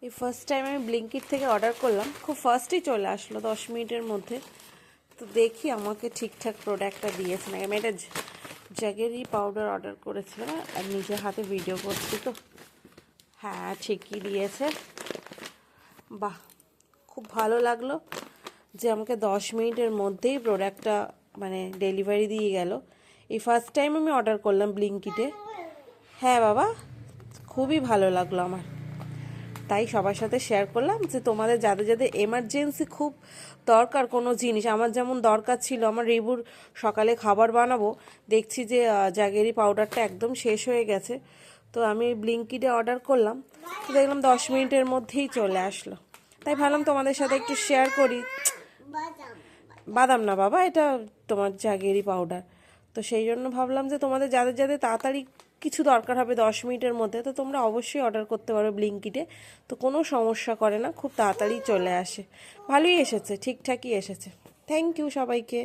এই first time আমি ব্লিঙ্কিট থেকে অর্ডার করলাম, খুব ফার্স্টই চলে আসলো 10 মিনিটের মধ্যে। তো দেখি আমাকে ঠিকঠাক প্রোডাক্টটা দিয়েছে না। আমি একটা জাগেরি পাউডার অর্ডার করেছিলাম আর নিজের হাতে ভিডিও করছি তো। হ্যাঁ, ঠিকই দিয়েছে। বাহ, খুব ভালো লাগলো যে আমাকে 10 মিনিটের মধ্যেই প্রোডাক্টটা ডেলিভারি দিয়ে গেল। এই ফার্স্ট টাইম আমি অর্ডার করলাম ব্লিঙ্কিটে। হ্যাঁ বাবা, খুবই ভালো লাগলো আমার। তাই সবার সাথে শেয়ার করলাম যে তোমাদের যাদের যাদের এমার্জেন্সি খুব দরকার কোনো জিনিস, আমার যেমন দরকার ছিল, আমার রিবুর সকালে খাবার বানাবো, দেখছি যে জাগেরি পাউডারটা একদম শেষ হয়ে গেছে। তো আমি ব্লিঙ্কিটে অর্ডার করলাম, তো দেখলাম 10 মিনিটের মধ্যেই চলে আসলো। তাই ভাবলাম তোমাদের সাথে একটু শেয়ার করি। বাদাম না বাবা, এটা তোমার জাগেরি পাউডার। তো সেই জন্য ভাবলাম যে তোমাদের যাদের যাদের তাড়াতাড়ি কিছু দরকার হবে 10 মিনিটের মধ্যে, তো তোমরা অবশ্যই অর্ডার করতে পারো ব্লিঙ্কিটে। তো কোনো সমস্যা করে না, খুব তাড়াতাড়ি চলে আসে। ভালোই এসেছে, ঠিকঠাকই এসেছে। থ্যাংক ইউ সবাইকে।